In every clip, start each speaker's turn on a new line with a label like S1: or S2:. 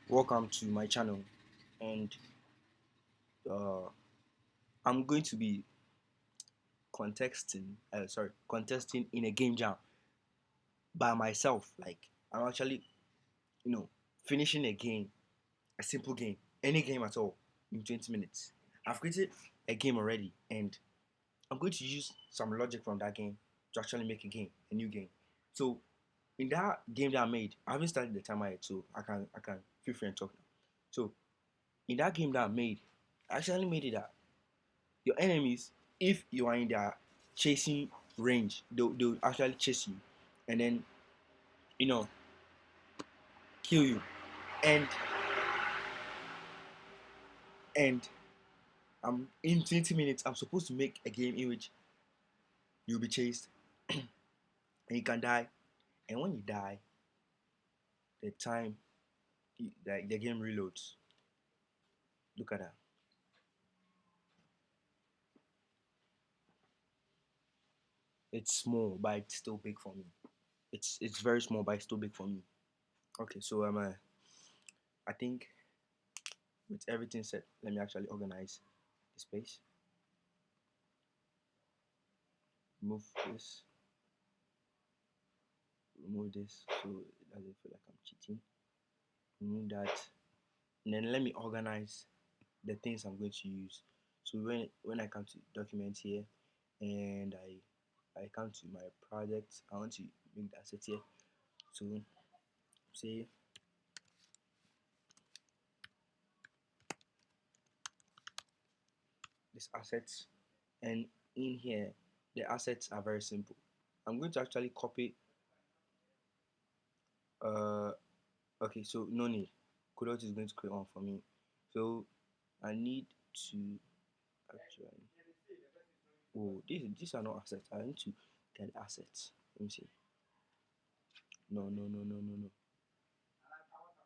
S1: Welcome to my channel, and uh, I'm going to be contesting in a game jam by myself. Like I'm actually, you know, finishing a simple game, any game at all, in 20 minutes. I've created a game already, and I'm going to use some logic from that game to actually make a new game. So in that game that I made, I haven't started the timer yet, so I can feel free and talk now. So in that game that I made, I actually made it that your enemies, if you are in their chasing range, they'll actually chase you and then you know kill you. And and in 20 minutes I'm supposed to make a game in which you'll be chased and you can die. And when you die, the time the game reloads. Look at that. It's small but it's still big for me. It's very small but it's still big for me. Okay, so I think with everything set, let me actually organize the space. Remove this, remove this so it doesn't feel like I'm cheating. Remove that, and then let me organize the things I'm going to use. So when I come to document here and I come to my project, I want to make the asset here. So say this assets, and in here the assets are very simple. I'm going to actually copy. uh okay, so no need. Godot is going to create one for me. So I need to actually, oh, these are not assets. I need to get assets. Let me see. No, no, no, no, no, no.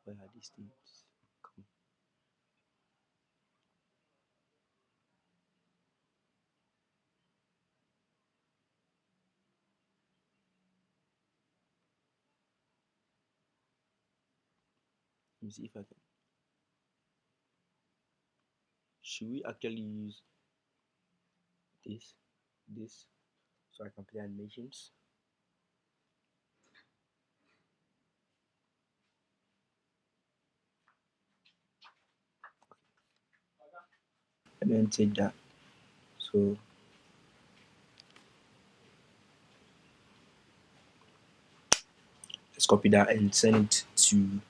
S1: Where are these things? Come on. Let me see if I can. Should we actually use this, this, so I can play animations? And then take that. So let's copy that and send it to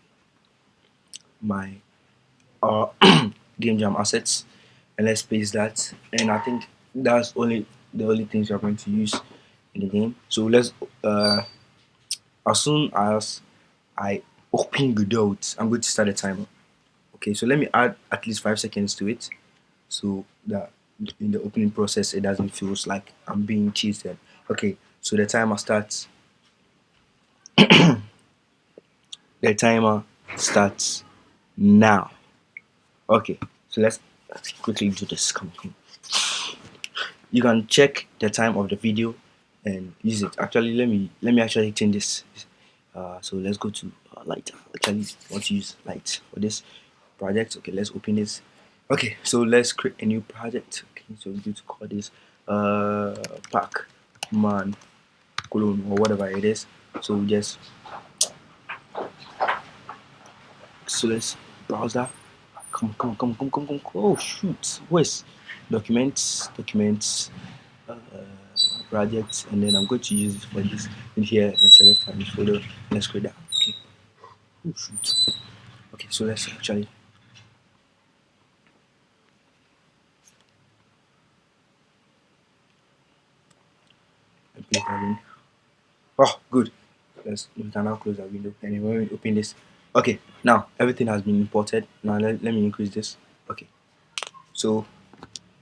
S1: my uh game jam assets, and let's paste that. And I think that's only the only things we're going to use in the game. So let's as soon as I open Godot, I'm going to start the timer. Okay, so let me add at least 5 seconds to it so that in the opening process it doesn't feel like I'm being cheated. Okay, so the timer starts. The timer starts now. Okay, so let's quickly do this. Come on. You can check the time of the video and use it. Actually, let me actually change this. So let's go to light. Actually, I want to use light for this project. Okay, let's open this. Okay, so let's create a new project. Okay, so we're going to call this pac man colon or whatever it is. So just so let's browse that. Come. Oh shoot, where's documents, uh, projects, and then I'm going to use it for this in here and select this folder. Let's create that. Okay. Oh shoot. Okay, so let's actually place that in. Oh, good. We can now close that window. And then when we open this, okay, now everything has been imported. Now let me increase this. Okay, so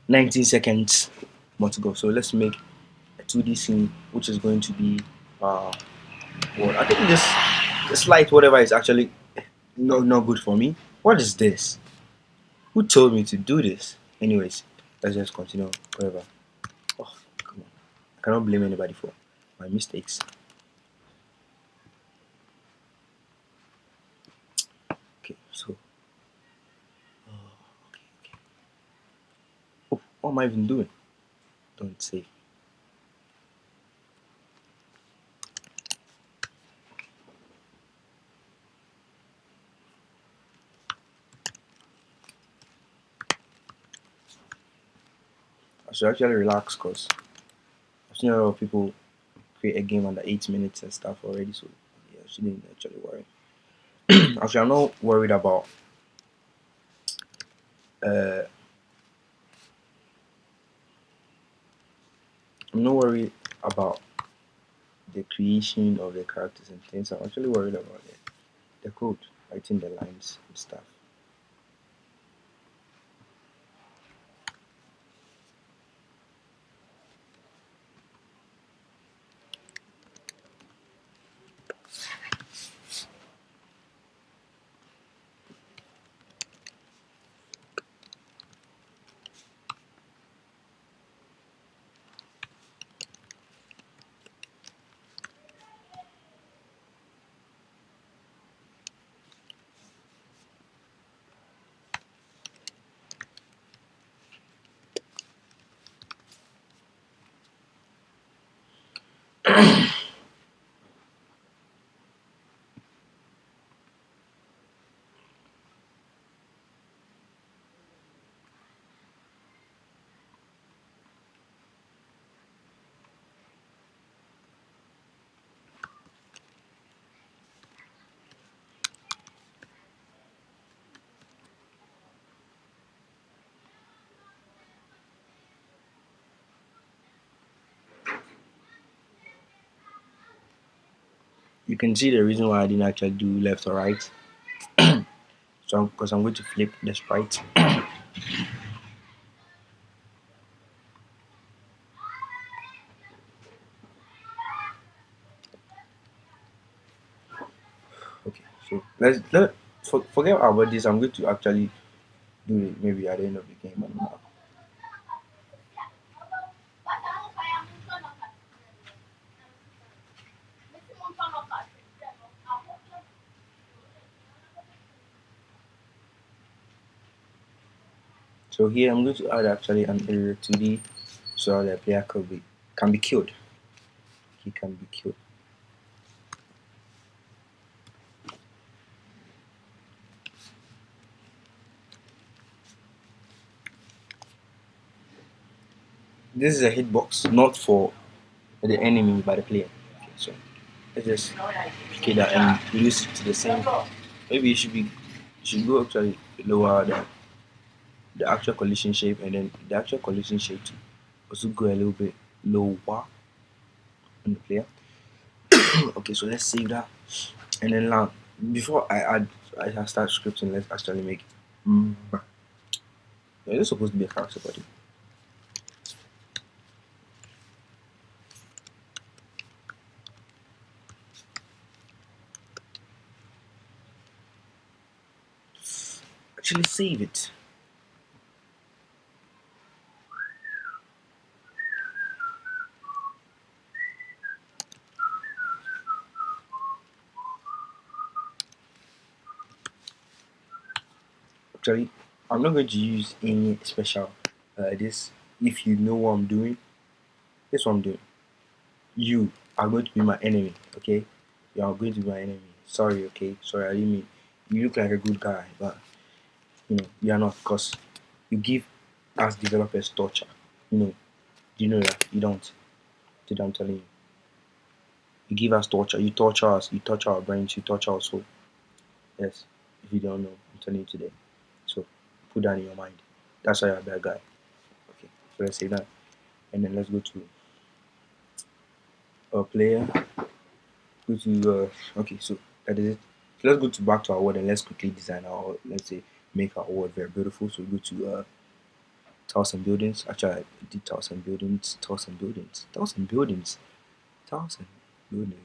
S1: 19 seconds more to go. So let's make a 2D scene, which is going to be well, I think this light whatever is actually no good for me. What is this? Who told me to do this? Anyways, let's just continue. Whatever. Oh, come on. I cannot blame anybody for my mistakes. Okay, so okay, okay. Oh, what am I even doing? Don't say. I should actually relax because I've seen a lot of people create a game under 8 minutes and stuff already. So yeah, I shouldn't actually worry. Actually, I'm not worried about. Uh, I'm not worried about the creation of the characters and things. I'm actually worried about the code, writing the lines and stuff. You can see the reason why I didn't actually do left or right. So because I'm going to flip the sprite. Okay, so forget about this. I'm going to actually do it maybe at the end of the game. I don't know. So here I'm going to add actually an area 2D so the player can be killed. He can be killed. This is a hitbox, not for the enemy by the player. Okay, so let's just pick it up and reduce it to the same. Maybe you should go actually lower the actual collision shape and then the actual collision shape to also go a little bit lower on the player. Okay, so let's save that and then now before I start scripting, let's actually make mm, it's supposed to be a character body. Actually save it. Actually, I'm not going to use any special this if you know what I'm doing. This is what I'm doing. You are going to be my enemy, okay? You are going to be my enemy. Sorry, okay? Sorry, I didn't mean. You look like a good guy, but you are not because you give us developers torture. You know, do you know that? You don't. Did I'm telling you. You give us torture. You torture us. You torture our brains. You torture our soul. Yes. If you don't know, I'm telling you today. So put that in your mind. That's why you're a bad guy. Okay. So let's say that. And then let's go to a player. Go to okay, so that is it. So let's go to back to our word and let's quickly design our, let's say, make our word very beautiful. So we go to tiles and buildings. Actually, I did tiles and buildings, tiles and buildings, tiles and buildings, tiles and buildings.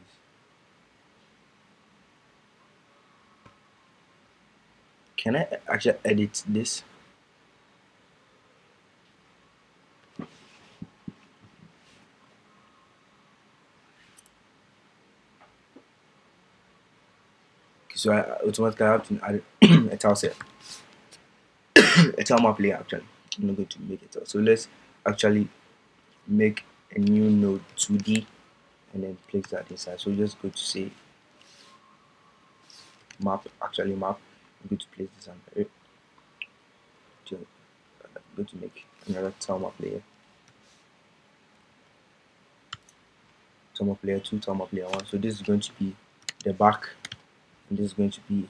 S1: Can I actually edit this? Okay, So I automatically have to add a tile set, a tile map layer actually. I'm not going to make it. So let's actually make a new node 2D and then place that inside. So just go to say map, actually map. I'm going to place this under it. I'm going to make another tile map layer. Tile map layer 2, tile map layer 1. So this is going to be the back, and this is going to be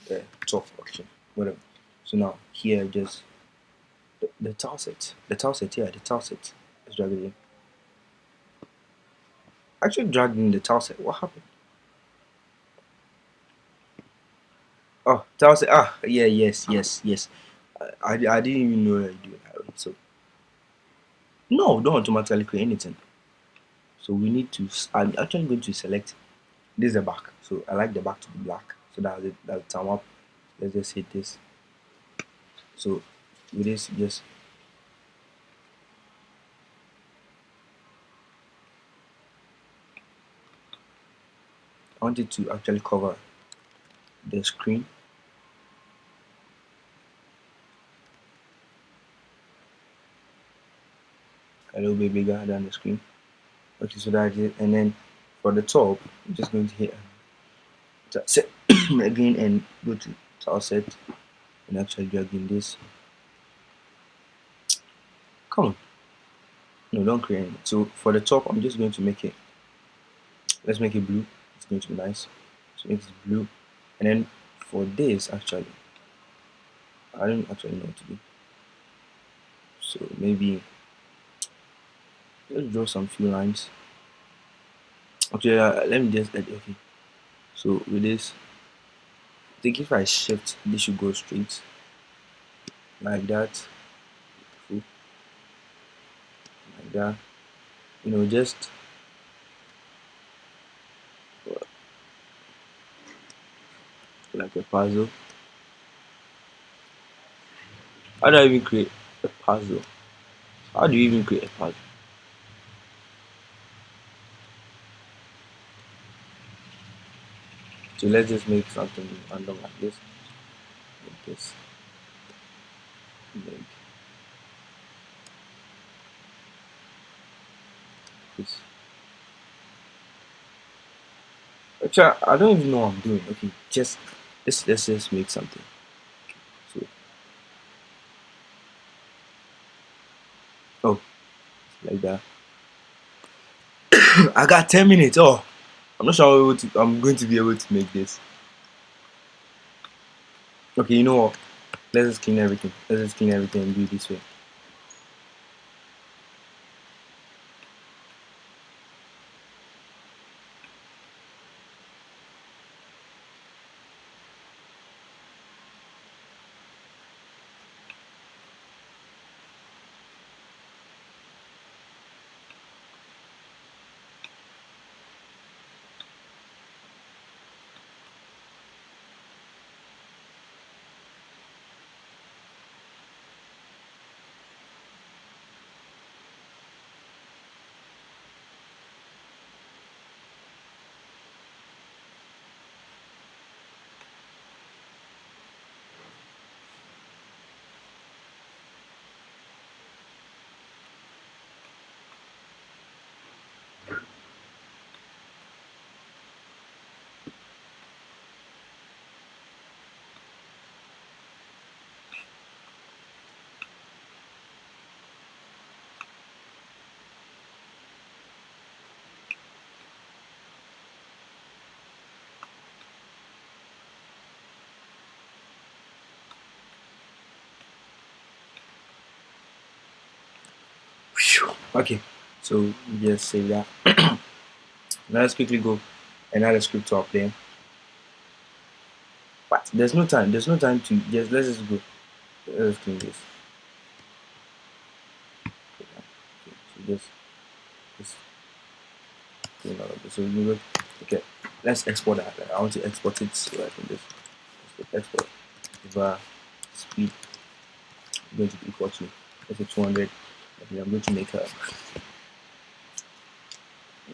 S1: the top option, whatever. So now here just the tile set, the tile set here, the tile set. Let's drag it in. Actually dragged in the tile set. What happened? Oh, tile set. Ah, yeah, yes. I didn't even know that you do it that way. So no, don't automatically create anything. So we need to. I'm actually going to select. This is the back. So I like the back to be black. So that's it. That's the time up. Let's just hit this. So with this, just I want it to actually cover the screen. A little bit bigger than the screen. Okay, so that's it. And then for the top, I'm just going to hit set again and go to tile set and actually drag in this. Come on. No, don't create it. So for the top, I'm just going to make it. Let's make it blue. It's going to be nice. So make it blue. And then for this, actually, I don't actually know what to do. So maybe let's draw some few lines. Okay, let me just edit. Okay. So with this, I think if I shift, this should go straight like that. Like that. You know, just like a puzzle. How do I even create a puzzle? How do you even create a puzzle? So let's just make something random like this. Like this. Like this. Actually, I don't even know what I'm doing. Okay, just let's just make something. So oh, like that. I got 10 minutes. Oh, I'm not sure I'm going to be able to make this. Okay, you know what? Let's just clean everything. Let's just clean everything and do it this way. Okay, so just save that. Now let's quickly go and add a script to our player. But there's no time. There's no time to just let's just go. Let's clean this. Okay, so just clean all of this. So we go. Okay, let's export that. I want to export it so I can just export over speed. I'm going to be equal to let's say 200. Okay, I'm going to make a.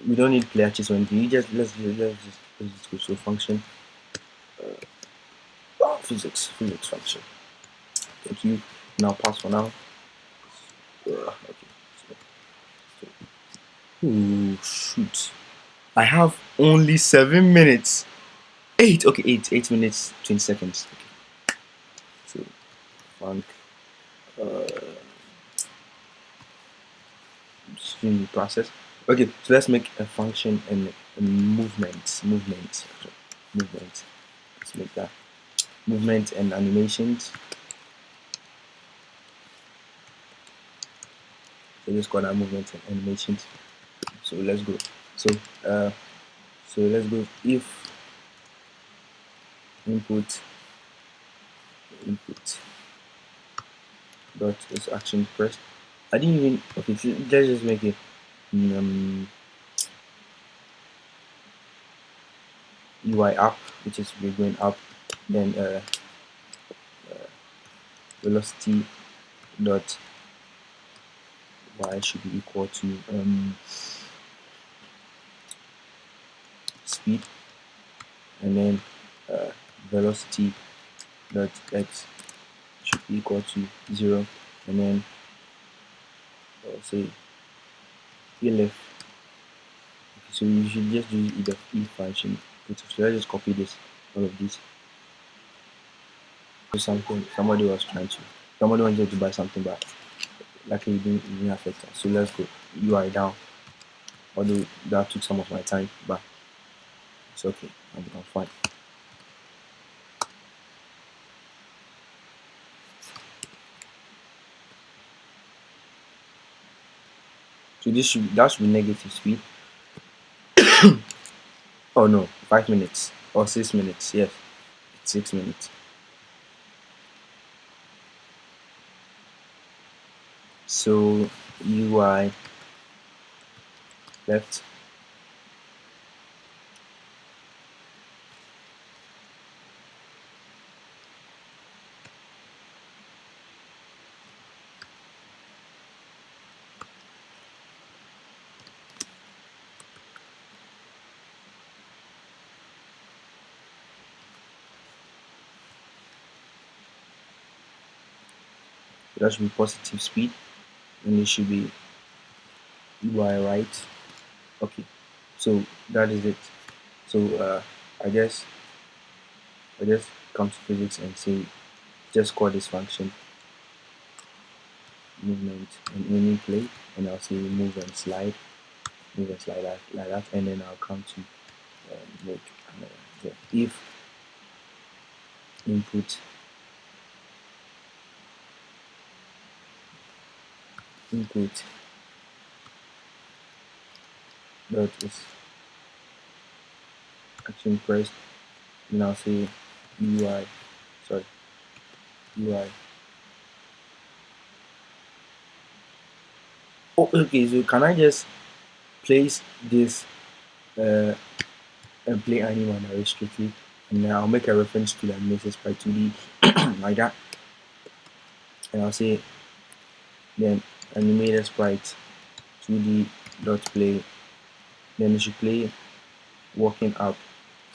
S1: We don't need player chase or anything. You just let's just Let's go. So function, physics function. Thank you. Now pass for now. Okay. Oh shoot! I have only 7 minutes. 8. Okay, 8 minutes 20 seconds. Okay. So func string process. Okay, so let's make a function and a movement. Let's make that movement and animations. So let's call that movement and animations. So let's go. So uh, so let's go. If input input dot is action pressed. I didn't even. Okay, so let's just make it um, UI up, which is we're going up. Then velocity dot y should be equal to speed, and then velocity dot x should be equal to 0, and then say elif. So you should just use either if function. So let's just copy this, all of this. So somebody wanted to buy something, but luckily it didn't affect us. So let's go UI down. Although that took some of my time, but it's okay. I'm fine. So that should be negative speed. Oh no, 5 minutes or 6 minutes. Yes, 6 minutes. So UI left. So that should be positive speed, and it should be UI right. Okay, so that is it. So I guess I just come to physics and say just call this function movement and aiming play, and I'll say move and slide like that, and then I'll come to make if input input dot is action pressed, and I'll say UI sorry UI. Oh, okay. So can I just place this uh, and play anyone very strictly, and then I'll make a reference to the animated sprite 2D like that, and I'll say then animated sprite 2D dot play. Then it should play walking up,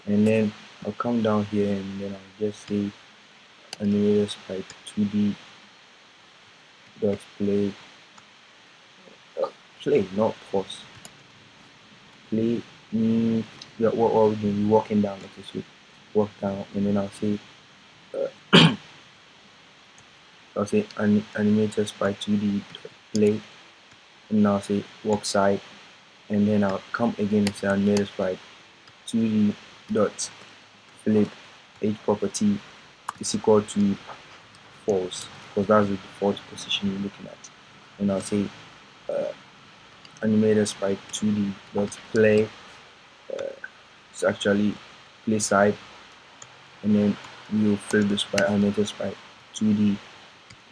S1: and then I'll come down here and then I'll just say animated sprite 2D dot play play not pause play. Yeah, what we're doing, walking down. Okay, so walk down, and then I'll say animated sprite 2D dot play, and I'll say walk side, and then I'll come again and say animated sprite 2D dot flip age property is equal to false, because that's the default position you're looking at. And I'll say animated sprite 2D dot play is actually play side, and then we'll flip the sprite animated sprite 2D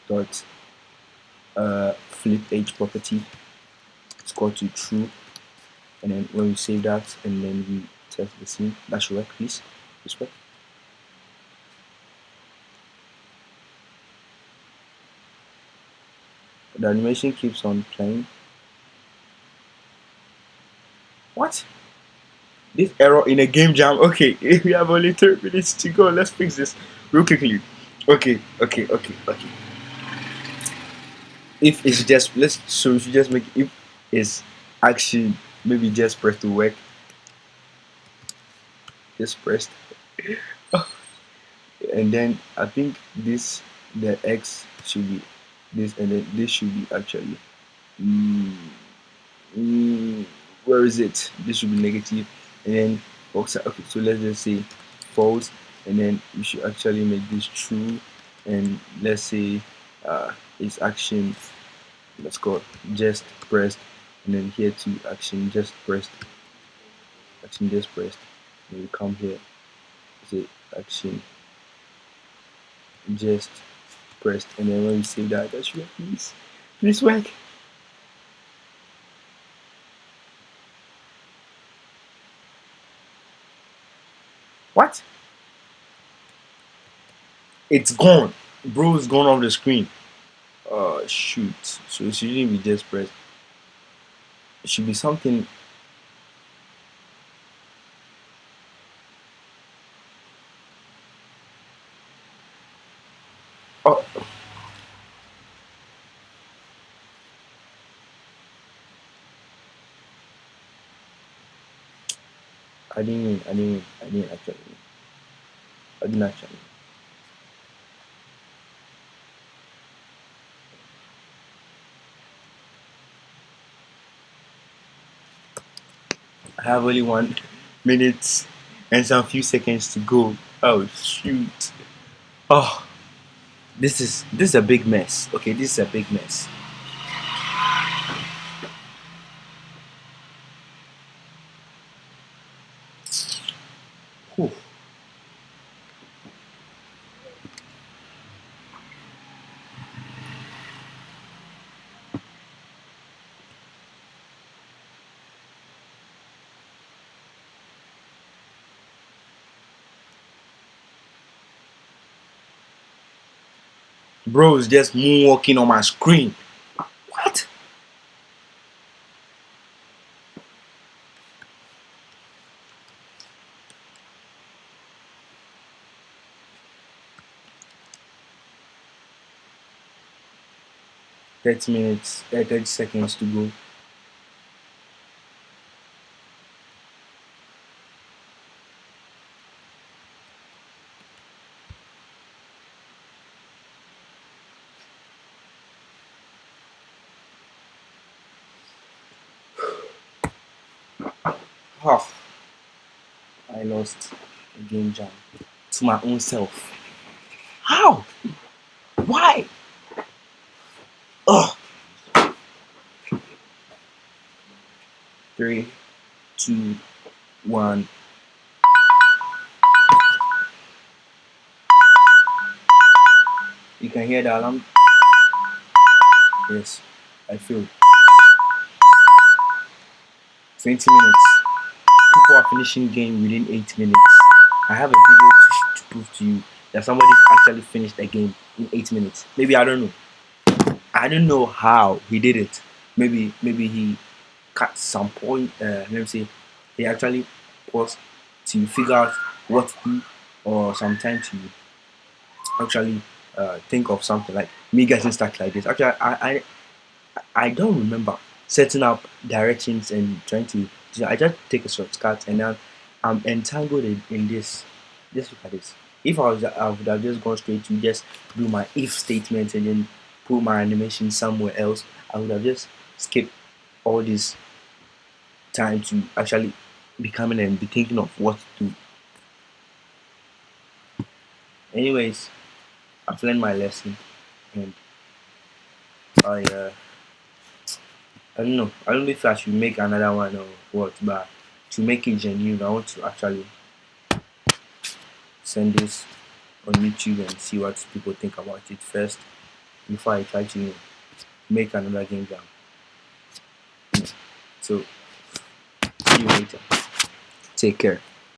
S1: dot flip age property is equal to true, and then when we save that and then we test the scene, that should work. Please respect. The animation keeps on playing. What? This error in a game jam. Okay, we have only 3 minutes to go. Let's fix this real quickly. Okay. If it's just let's so we should just make if it's actually maybe just press to work. Just press and then I think this the X should be this and then this should be actually mm, where is it? This should be negative and then okay, so let's just say false and then we should actually make this true and let's say it's action, let's go just pressed and then here to action just pressed and we come here say action just pressed and then when we save that should work, please work. What? It's gone, bro. It's gone off the screen. Shoot, so it shouldn't be just pressed, it should be something. Oh, I didn't actually I didn't actually I have only 1 minute and some few seconds to go. Oh shoot. Oh, this is a big mess. Okay, this is a big mess. Whew. Bro is just moonwalking on my screen. What? 30 minutes, 30 seconds to go. Oh, I lost a game jam to my own self. How? Why? Oh, 3, 2, 1. You can hear the alarm. Yes, I feel 20 minutes. People are finishing game within 8 minutes. I have a video to prove to you that somebody actually finished a game in 8 minutes. Maybe I don't know. I don't know how he did it. Maybe he cut some point. Let me say he actually paused to figure out what to do, or sometimes to actually think of something like me getting stuck like this. Actually, I don't remember setting up directions and trying to. I just take a shortcut and then I'm entangled in this. Just look at this. If I would have just gone straight to just do my if statement and then put my animation somewhere else. I would have just skipped all this time to actually be coming and be thinking of what to do. Anyways, I've learned my lesson and I I don't know. I don't know if I should make another one or what, but to make it genuine, I want to actually send this on YouTube and see what people think about it first before I try to make another game jam. So, see you later. Take care.